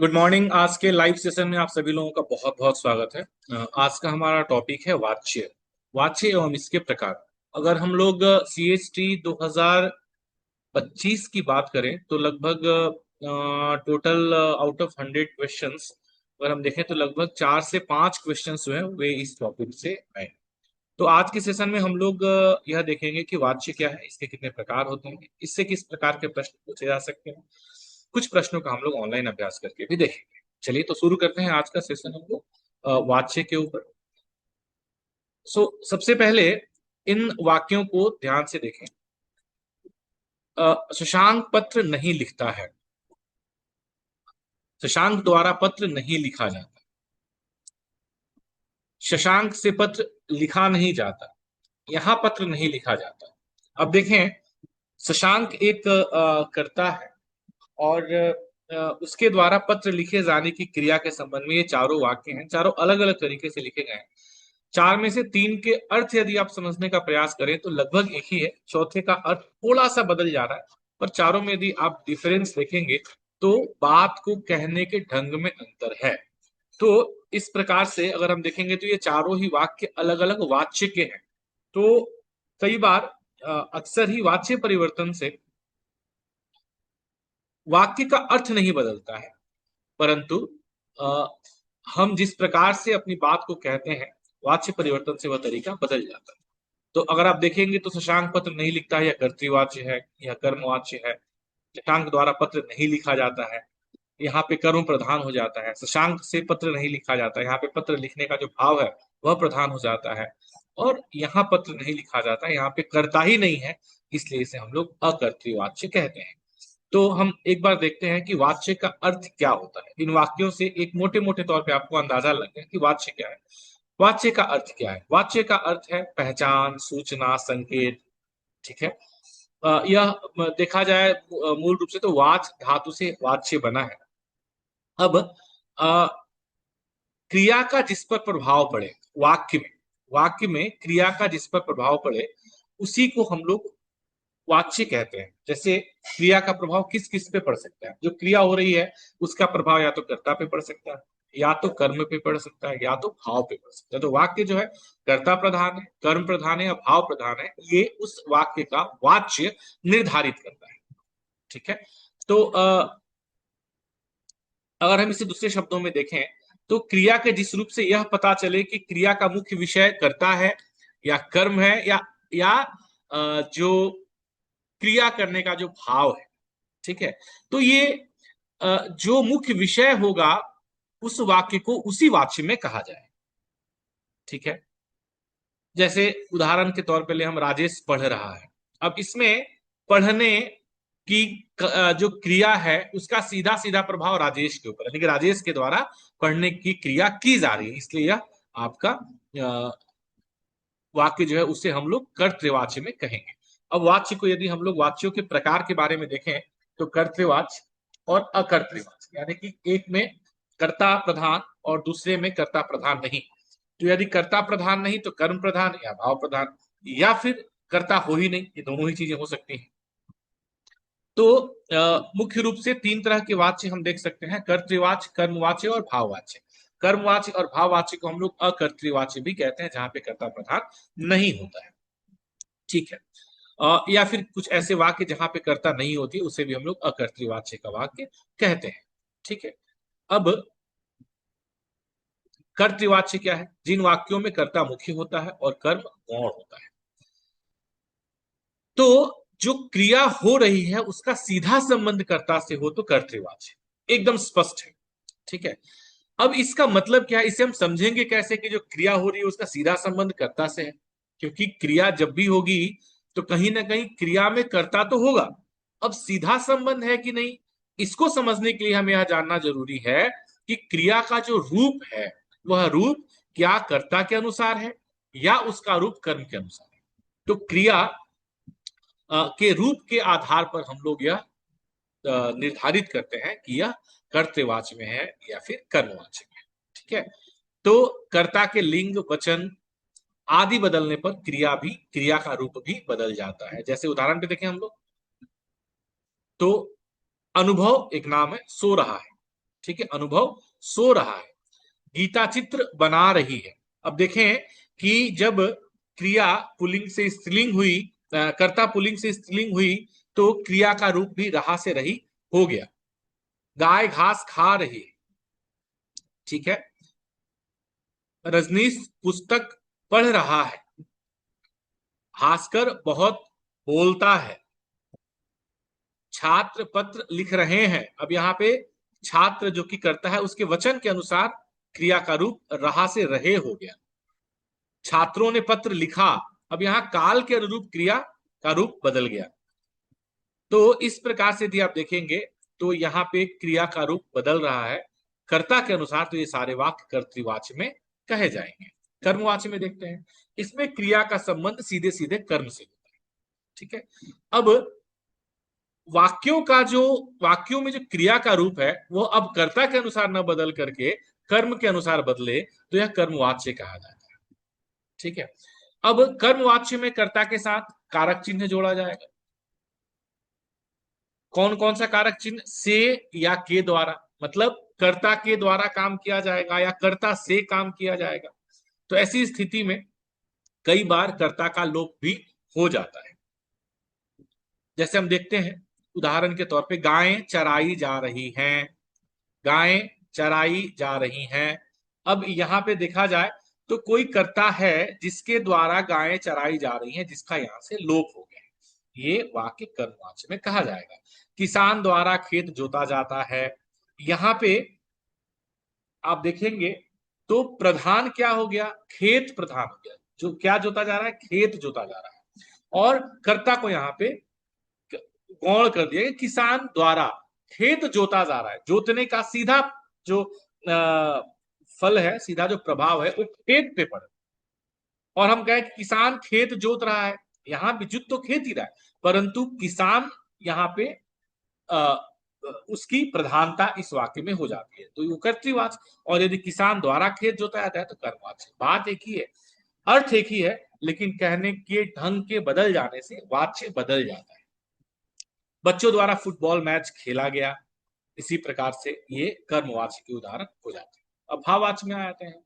Good morning. आज के live session में आप सभी लोगों का बहुत बहुत स्वागत है। आज का हमारा टॉपिक है वाच्य। वाच्य एवं इसके प्रकार। अगर हम लोग CHT 2025 की बात करें तो लगभग टोटल आउट ऑफ 100 क्वेश्चंस अगर हम देखें तो लगभग 4 से 5 क्वेश्चंस जो है वे इस टॉपिक से आए। तो आज के सेशन में हम लोग यह देखेंगे कि वाच्य क्या है, इसके कितने प्रकार होते हैं, इससे किस प्रकार के प्रश्न पूछे जा सकते हैं। कुछ प्रश्नों का हम लोग ऑनलाइन अभ्यास करके भी देखेंगे। चलिए तो शुरू करते हैं आज का सेशन हम लोग वाच्य के ऊपर। सबसे पहले इन वाक्यों को ध्यान से देखें। शशांक पत्र नहीं लिखता है। शशांक द्वारा पत्र नहीं लिखा जाता। शशांक से पत्र लिखा नहीं जाता। यहां पत्र नहीं लिखा जाता। अब देखें, शशांक एक कर्ता है और उसके द्वारा पत्र लिखे जाने की क्रिया के संबंध में ये चारों वाक्य हैं। चारों अलग अलग तरीके से लिखे गए हैं। चार में से तीन के अर्थ यदि आप समझने का प्रयास करें तो लगभग एक ही है। चौथे का अर्थ थोड़ा सा बदल जा रहा है। पर चारों में यदि आप डिफरेंस देखेंगे तो बात को कहने के ढंग में अंतर है। तो इस प्रकार से अगर हम देखेंगे तो ये चारों ही वाक्य अलग अलग वाच्य के हैं। तो कई बार अक्सर ही वाच्य परिवर्तन से वाक्य का अर्थ नहीं बदलता है, परंतु अ, हम जिस प्रकार से अपनी बात को कहते हैं वाच्य परिवर्तन से वह तरीका बदल जाता है। तो अगर आप देखेंगे तो शशांक पत्र नहीं लिखता है, यह कर्तृवाच्य है, यह कर्मवाच्य है। शशांक द्वारा पत्र नहीं लिखा जाता है, यहाँ पे कर्म प्रधान हो जाता है। शशांक से पत्र नहीं लिखा जाता, यहाँ पे पत्र लिखने का जो भाव है वह प्रधान हो जाता है। और यहाँ पत्र नहीं लिखा जाता, यहाँ पे कर्ता ही नहीं है, इसलिए इसे हम लोग अकर्तृवाच्य कहते हैं। तो हम एक बार देखते हैं कि वाच्य का अर्थ क्या होता है। इन वाक्यों से एक मोटे मोटे तौर पे आपको अंदाजा लग गया कि वाच्य क्या है। वाच्य का अर्थ क्या है? वाच्य का अर्थ है पहचान, सूचना, संकेत। ठीक है। यह देखा जाए मूल रूप से तो वाच धातु से वाच्य बना है। अब क्रिया का जिस पर प्रभाव पड़े वाक्य में क्रिया का जिस पर प्रभाव पड़े उसी को हम लोग वाच्य कहते हैं। जैसे क्रिया का प्रभाव किस किस पे पड़ सकता है? जो क्रिया हो रही है उसका प्रभाव या तो कर्ता पे पड़ सकता है, या तो कर्म पे पड़ सकता है, या तो भाव पे पड़ सकता है। तो वाक्य जो है कर्ता प्रधान है, कर्म प्रधान है या भाव प्रधान है, ये उस वाक्य का वाच्य निर्धारित करता है। ठीक है। तो अगर हम इसे दूसरे शब्दों में देखें तो क्रिया के जिस रूप से यह पता चले कि क्रिया का मुख्य विषय कर्ता है या कर्म है या जो क्रिया करने का जो भाव है। ठीक है। तो ये जो मुख्य विषय होगा उस वाक्य को उसी वाच्य में कहा जाए। ठीक है। जैसे उदाहरण के तौर पे ले, हम राजेश पढ़ रहा है। अब इसमें पढ़ने की जो क्रिया है उसका सीधा सीधा प्रभाव राजेश के ऊपर है, लेकिन राजेश के द्वारा पढ़ने की क्रिया की जा रही है, इसलिए यह आपका वाक्य जो है उसे हम लोग कर्तृवाच्य में कहेंगे। अब वाच्य को यदि हम लोग वाच्यों के प्रकार के बारे में देखें तो कर्तृवाच्य और अकर्तृवाच्य, यानी कि एक में कर्ता प्रधान और दूसरे में कर्ता प्रधान नहीं। तो यदि कर्ता प्रधान नहीं तो कर्म प्रधान या भाव प्रधान, या फिर कर्ता हो ही नहीं, ये दोनों ही चीजें हो सकती हैं। तो मुख्य रूप से तीन तरह के वाच्य हम देख सकते हैं: कर्तृवाच्य, कर्मवाच्य और भाववाच्य। कर्मवाच्य और भाववाच्य को हम लोग अकर्तृवाच्य भी कहते हैं, जहां पे कर्ता प्रधान नहीं होता है। ठीक है। या फिर कुछ ऐसे वाक्य जहां पे कर्ता नहीं होती उसे भी हम लोग अकर्तृवाच्य का वाक्य कहते हैं। ठीक है। अब कर्तृवाच्य क्या है? जिन वाक्यों में कर्ता मुख्य होता है और कर्म गौण होता है। तो जो क्रिया हो रही है उसका सीधा संबंध कर्ता से हो तो कर्तृवाच्य एकदम स्पष्ट है। ठीक है। अब इसका मतलब क्या है, इसे हम समझेंगे कैसे कि जो क्रिया हो रही है उसका सीधा संबंध कर्ता से है? क्योंकि क्रिया जब भी होगी तो कहीं ना कहीं क्रिया में कर्ता तो होगा। अब सीधा संबंध है कि नहीं, इसको समझने के लिए हमें यह जानना जरूरी है कि क्रिया का जो रूप है वह रूप क्या कर्ता के अनुसार है या उसका रूप कर्म के अनुसार है। तो क्रिया के रूप के आधार पर हम लोग यह निर्धारित करते हैं कि यह कर्तृवाच्य में है या फिर कर्मवाच्य में है। ठीक है। तो कर्ता के लिंग, वचन आदि बदलने पर क्रिया का रूप भी बदल जाता है। जैसे उदाहरण पे देखें हम लोग तो अनुभव एक नाम है, सो रहा है। ठीक है, अनुभव सो रहा है। गीता चित्र बना रही है। अब देखें कि जब क्रिया पुल्लिंग से स्त्रीलिंग हुई, कर्ता पुल्लिंग से स्त्रीलिंग हुई, तो क्रिया का रूप भी रहा से रही हो गया। गाय घास खा रही है। ठीक है, रजनीश पुस्तक पढ़ रहा है। भास्कर बहुत बोलता है। छात्र पत्र लिख रहे हैं। अब यहाँ पे छात्र जो कि करता है उसके वचन के अनुसार क्रिया का रूप रहा से रहे हो गया। छात्रों ने पत्र लिखा। अब यहाँ काल के अनुरूप क्रिया का रूप बदल गया। तो इस प्रकार से यदि आप देखेंगे तो यहाँ पे क्रिया का रूप बदल रहा है कर्ता के अनुसार, तो ये सारे वाक्य कर्तृवाच्य में कहे जाएंगे। कर्मवाच्य में देखते हैं, इसमें क्रिया का संबंध सीधे सीधे कर्म से होता है। ठीक है, अब वाक्यों में जो क्रिया का रूप है वो अब कर्ता के अनुसार न बदल करके कर्म के अनुसार बदले, तो यह कर्मवाच्य कहा जाता है। ठीक है, अब कर्मवाच्य में कर्ता के साथ कारक चिन्ह जोड़ा जाएगा। कौन कौन सा कारक चिन्ह? से या के द्वारा, मतलब कर्ता के द्वारा काम किया जाएगा या कर्ता से काम किया जाएगा। तो ऐसी स्थिति में कई बार कर्ता का लोप भी हो जाता है। जैसे हम देखते हैं उदाहरण के तौर पे, गायें चराई जा रही हैं। गायें चराई जा रही हैं। अब यहां पे देखा जाए तो कोई कर्ता है जिसके द्वारा गायें चराई जा रही हैं, जिसका यहां से लोप हो गया है। ये वाक्य कर्मवाच्य में कहा जाएगा। किसान द्वारा खेत जोता जाता है। यहां पे आप देखेंगे तो प्रधान क्या हो गया? खेत प्रधान हो गया। जो क्या जोता जा रहा है? खेत जोता जा रहा है। और कर्ता को यहाँ पे गौण कर दिया कि किसान द्वारा खेत जोता जा रहा है। जोतने का सीधा जो फल है, सीधा जो प्रभाव है वो खेत पे पड़े। और हम कहें कि किसान खेत जोत रहा है, यहां भी जुत तो खेत ही रहा है, परंतु किसान यहाँ पे उसकी प्रधानता इस वाक्य में हो जाती है, तो वो कर्तृवाच्य। और यदि किसान द्वारा खेत जोता जाता है तो कर्मवाच्य। बात एक ही है, अर्थ एक ही है, लेकिन कहने के ढंग के बदल जाने से वाच्य बदल जाता है। बच्चों द्वारा फुटबॉल मैच खेला गया। इसी प्रकार से ये कर्मवाच्य के उदाहरण हो जाते हैं। अब भाववाच्य में आते हैं।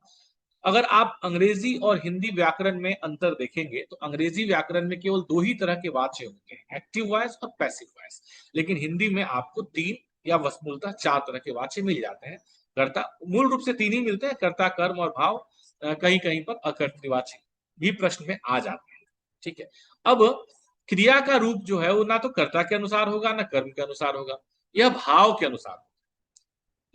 अगर आप अंग्रेजी और हिंदी व्याकरण में अंतर देखेंगे तो अंग्रेजी व्याकरण में केवल दो ही तरह के वाच्य होते हैं, एक्टिव वॉइस और पैसिव वॉइस। लेकिन हिंदी में आपको तीन या वस्तुतः चार तरह के वाच्य मिल जाते हैं। कर्ता मूल रूप से तीन ही मिलते हैं, कर्ता, कर्म और भाव। कहीं कहीं पर अकर्तृवाच्य भी प्रश्न में आ जाते हैं। ठीक है, अब क्रिया का रूप जो है वो ना तो कर्ता के अनुसार होगा ना कर्म के अनुसार होगा, यह भाव के अनुसार।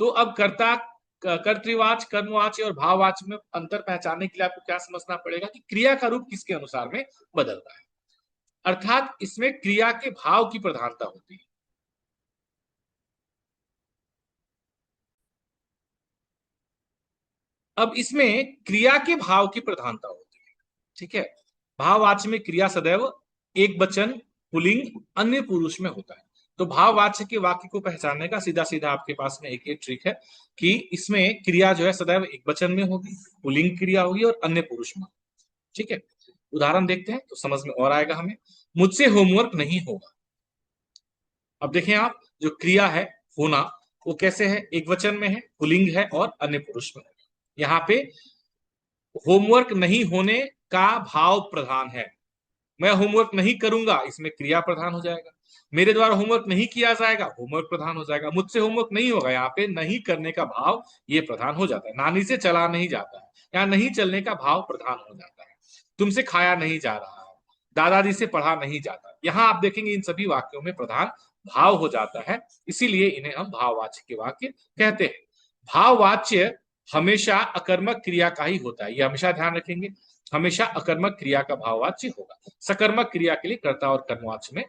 तो अब कर्ता, कर्तृवाच्य, कर्मवाच्य और भाववाच्य में अंतर पहचानने के लिए आपको क्या समझना पड़ेगा कि क्रिया का रूप किसके अनुसार में बदलता है, अर्थात इसमें क्रिया के भाव की प्रधानता होती है। अब इसमें क्रिया के भाव की प्रधानता होती है। ठीक है, भाववाच्य में क्रिया सदैव एक वचन, पुल्लिंग, अन्य पुरुष में होता है। तो भाववाच्य के वाक्य को पहचानने का सीधा सीधा आपके पास में एक ट्रिक है कि इसमें क्रिया जो है सदैव एक वचन में होगी, पुल्लिंग क्रिया होगी और अन्य पुरुष में। ठीक है, उदाहरण देखते हैं तो समझ में और आएगा हमें। मुझसे होमवर्क नहीं होगा। अब देखें आप, जो क्रिया है होना, वो कैसे है? एक वचन में है, पुल्लिंग है और अन्य पुरुष में है। यहाँ पे होमवर्क नहीं होने का भाव प्रधान है। मैं होमवर्क नहीं करूंगा, इसमें क्रिया प्रधान हो जाएगा। मेरे द्वारा होमवर्क नहीं किया जाएगा, होमवर्क प्रधान हो जाएगा। मुझसे होमवर्क नहीं होगा, यहाँ पे नहीं करने का भाव ये प्रधान हो जाता है। नानी से चला नहीं जाता है, यहाँ नहीं चलने का भाव प्रधान हो जाता है। तुमसे खाया नहीं जा रहा है, दादाजी से पढ़ा नहीं जाता, यहाँ आप देखेंगे इन सभी वाक्यों में प्रधान भाव हो जाता है। इसीलिए इन्हें हम भाववाच्य के वाक्य कहते हैं। भाववाच्य हमेशा अकर्मक क्रिया का ही होता है, ये हमेशा ध्यान रखेंगे। हमेशा अकर्मक क्रिया का भाववाच्य होगा। सकर्मक क्रिया के लिए कर्ता और कर्मवाच्य में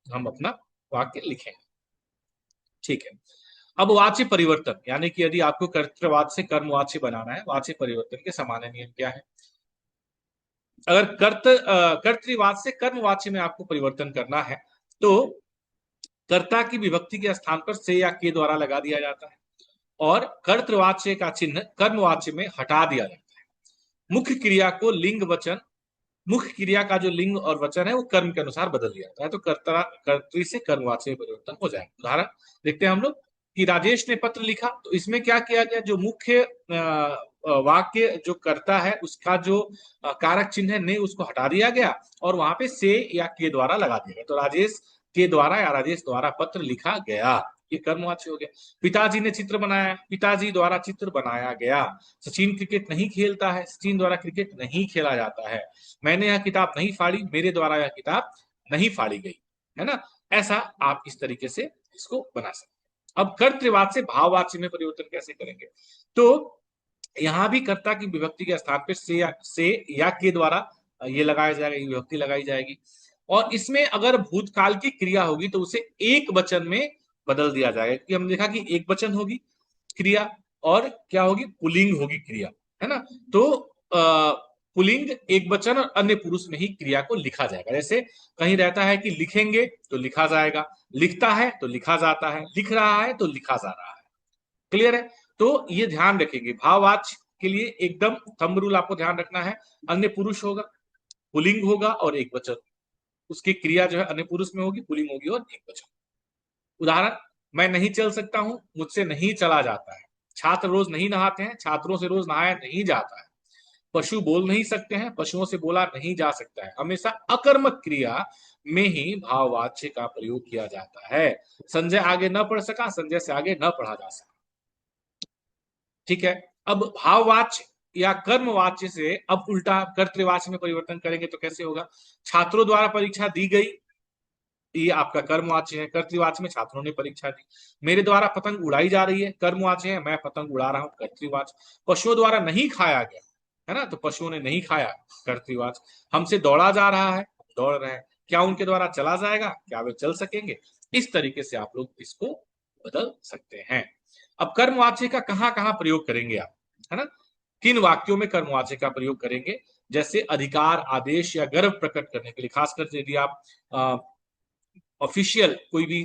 हम अपना वाक्य लिखेंगे। ठीक है, अब वाच्य परिवर्तन, यानी कि यदि आपको कर्तृवाच्य से कर्मवाच्य बनाना है, वाच्य परिवर्तन के सामान्य नियम क्या है? अगर कर्तृवाच्य से कर्मवाच्य में आपको परिवर्तन करना है तो कर्ता की विभक्ति के स्थान पर से या के द्वारा लगा दिया जाता है और कर्तृवाच्य का चिन्ह कर्मवाच्य में हटा दिया जाता है। मुख्य क्रिया को लिंग वचन, मुख्य क्रिया का जो लिंग और वचन है वो कर्म के अनुसार बदल दिया जाता है, तो कर्ता कर्तृ से कर्मवाच्य में परिवर्तन हो जाएगा। उदाहरण देखते हैं हम लोग। कि राजेश ने पत्र लिखा, तो इसमें क्या किया गया, जो मुख्य वाक्य जो करता है उसका जो कारक चिन्ह है ने उसको हटा दिया गया और वहां पे से या के द्वारा लगा दिया गया। तो राजेश के द्वारा या राजेश द्वारा पत्र लिखा गया, ये कर्मवाच्य हो गया। पिताजी ने चित्र बनाया, पिताजी द्वारा चित्र बनाया गया। सचिन क्रिकेट नहीं खेलता है, सचिन द्वारा क्रिकेट नहीं खेला जाता है। मैंने यह किताब नहीं फाड़ी, मेरे द्वारा यह किताब नहीं फाड़ी गई, है ना। ऐसा आप इस तरीके से इसको बना सकते हैं। अब कर्तृवाच्य से भाववाच्य में परिवर्तन कैसे करेंगे, तो यहां भी कर्ता की विभक्ति के स्थान पे से या के द्वारा ये लगाया जाएगा, ये विभक्ति लगाई जाएगी। और इसमें अगर भूतकाल की क्रिया होगी तो उसे एक वचन में बदल दिया जाएगा, क्योंकि हमने देखा कि एक वचन होगी क्रिया और क्या होगी, पुल्लिंग होगी क्रिया, है ना। तो पुल्लिंग एक वचन और अन्य पुरुष में ही क्रिया को लिखा जाएगा। जैसे कहीं रहता है कि लिखेंगे तो लिखा जाएगा, लिखता है तो लिखा जाता है, लिख रहा है तो लिखा जा रहा है। क्लियर है। तो ये ध्यान रखेंगे, भाववाच्य के लिए एकदम थंब रूल आपको ध्यान रखना है। अन्य पुरुष होगा, पुल्लिंग होगा और एक वचन, उसकी क्रिया जो है अन्य पुरुष में होगी, पुल्लिंग होगी और एक वचन। उदाहरण, मैं नहीं चल सकता हूं, मुझसे नहीं चला जाता है। छात्र रोज नहीं नहाते हैं, छात्रों से रोज नहाया नहीं जाता है। पशु बोल नहीं सकते हैं, पशुओं से बोला नहीं जा सकता है। हमेशा अकर्मक क्रिया में ही भाववाच्य का प्रयोग किया जाता है। संजय आगे न पढ़ सका, संजय से आगे न पढ़ा जा सका। ठीक है। अब भाववाच्य या कर्मवाच्य से अब उल्टा कर्तृवाच्य में परिवर्तन करेंगे तो कैसे होगा। छात्रों द्वारा परीक्षा दी गई, ये आपका कर्मवाच्य है। कर्तृवाच्य में छात्रों ने परीक्षा दी। मेरे द्वारा पतंग उड़ाई जा रही है, कर्मवाच्य है, मैं पतंग उड़ा रहा हूं, कर्तृवाच्य। पशुओं द्वारा नहीं खाया गया, है ना, तो पशुओं ने नहीं खाया, कर्तृवाच्य। हमसे दौड़ा जा रहा है, दौड़ रहे हैं। क्या उनके द्वारा चला जाएगा, क्या वे चल सकेंगे। इस तरीके से आप लोग इसको बदल सकते हैं। अब कर्मवाच्य का कहां कहां प्रयोग करेंगे आप, है ना, किन वाक्यों में कर्मवाच्य का प्रयोग करेंगे। जैसे अधिकार, आदेश या गर्व प्रकट करने के लिए, खासकर यदि आप ऑफिशियल कोई भी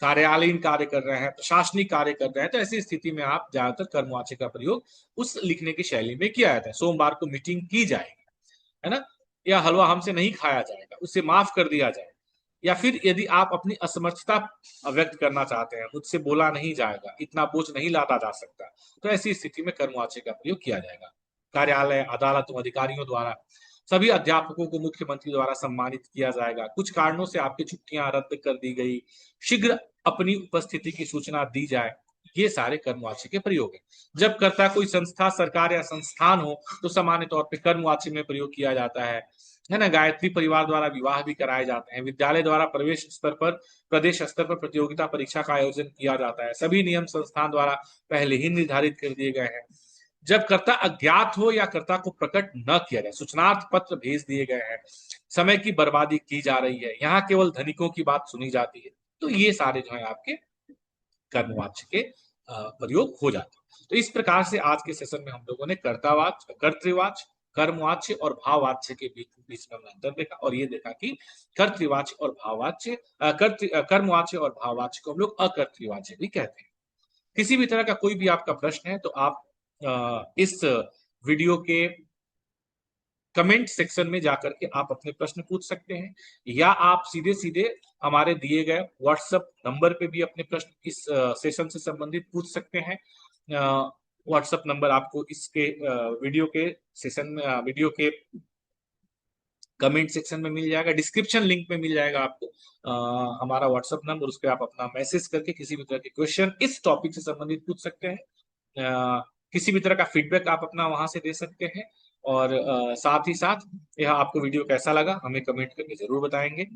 कार्यालयीन कार्य कर रहे हैं, प्रशासनिक कार्य कर रहे हैं, तो ऐसी स्थिति में आप ज्यादातर कर्मवाच्य का प्रयोग उस लिखने की शैली में किया जाता है। सोमवार को मीटिंग की जाएगी, है ना, या हलवा हमसे नहीं खाया जाएगा, उसे माफ कर दिया जाए। या फिर यदि आप अपनी असमर्थता व्यक्त करना चाहते हैं, मुझसे बोला नहीं जाएगा, इतना बोझ नहीं लादा जा सकता, तो ऐसी स्थिति में कर्मवाच्य का प्रयोग किया जाएगा। कार्यालय, अदालतों, अधिकारियों द्वारा, सभी अध्यापकों को मुख्यमंत्री द्वारा सम्मानित किया जाएगा। कुछ कारणों से आपकी छुट्टियां रद्द कर दी गई, शीघ्र अपनी उपस्थिति की सूचना दी जाए, ये सारे कर्मवाच्य के प्रयोग हैं। जब कर्ता कोई संस्था, सरकार या संस्थान हो तो सामान्य तौर पर कर्मवाच्य में प्रयोग किया जाता है ना। गायत्री परिवार द्वारा विवाह भी कराए जाते हैं। विद्यालय द्वारा प्रवेश स्तर पर, प्रदेश स्तर पर प्रतियोगिता परीक्षा का आयोजन किया जाता है। सभी नियम संस्थान द्वारा पहले ही निर्धारित कर दिए गए हैं। जब कर्ता अज्ञात हो या कर्ता को प्रकट न किया जाए, सूचनार्थ पत्र भेज दिए गए हैं, समय की बर्बादी की जा रही है, यहाँ केवल धनिकों की बात सुनी जाती है, तो ये सारे जो है आपके कर्मवाच्य के प्रयोग हो जाते हैं। तो इस प्रकार से आज के सेशन में हम लोगों ने कर्तावाच्य, कर्तृवाच्य, कर्मवाच्य और भाववाच्य के बीच बीच में अंतर देखा, और ये देखा कि कर्तृवाच्य और भाववाच्य, कर्मवाच्य और भाववाच्य को हम लोग अकर्तृवाच्य भी कहते हैं। किसी भी तरह का कोई भी आपका प्रश्न है तो आप इस वीडियो के कमेंट सेक्शन में जाकर के आप अपने प्रश्न पूछ सकते हैं, या आप सीधे सीधे हमारे दिए गए व्हाट्सएप नंबर पे भी अपने प्रश्न इस सेशन से संबंधित पूछ सकते हैं। व्हाट्सएप नंबर आपको इसके वीडियो के सेशन में, वीडियो के कमेंट सेक्शन में मिल जाएगा, डिस्क्रिप्शन लिंक में मिल जाएगा आपको हमारा व्हाट्सएप नंबर। उस पर आप अपना मैसेज करके किसी भी तरह के क्वेश्चन इस टॉपिक से संबंधित पूछ सकते हैं। किसी भी तरह का फीडबैक आप अपना वहां से दे सकते हैं। और साथ ही साथ यह आपको वीडियो कैसा लगा हमें कमेंट करके जरूर बताएंगे।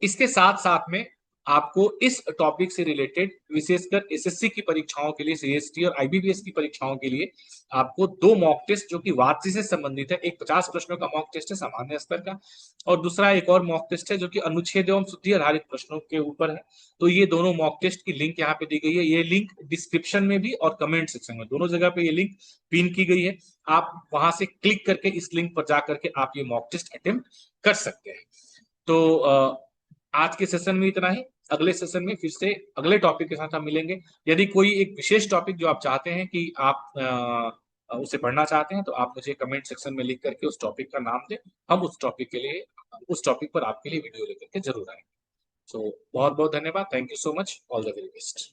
इसके साथ साथ में आपको इस टॉपिक से रिलेटेड विशेषकर एसएससी की परीक्षाओं के लिए, सीएसटी और आईबीपीएस की परीक्षाओं के लिए आपको 2 मॉक टेस्ट जो कि वाच्य से संबंधित है, एक 50 प्रश्नों का मॉक टेस्ट है सामान्य स्तर का, और दूसरा एक और मॉक टेस्ट है जो कि अनुच्छेद एवं शुद्धि आधारित प्रश्नों के ऊपर है। तो ये दोनों मॉक टेस्ट की लिंक यहाँ पे दी गई है। ये लिंक डिस्क्रिप्शन में भी और कमेंट सेक्शन में, दोनों जगह पे ये लिंक पिन की गई है। आप वहां से क्लिक करके इस लिंक पर जाकर के आप ये मॉक टेस्ट अटेम्प्ट कर सकते हैं। तो आज के सेशन में इतना ही। अगले सेशन में फिर से अगले टॉपिक के साथ हम मिलेंगे। यदि कोई एक विशेष टॉपिक जो आप चाहते हैं कि आप उसे पढ़ना चाहते हैं तो आप मुझे कमेंट सेक्शन में लिख करके उस टॉपिक का नाम दें, हम उस टॉपिक के लिए, उस टॉपिक पर आपके लिए वीडियो लेकर के जरूर आएंगे। सो बहुत बहुत धन्यवाद, thank you so much, all the very best.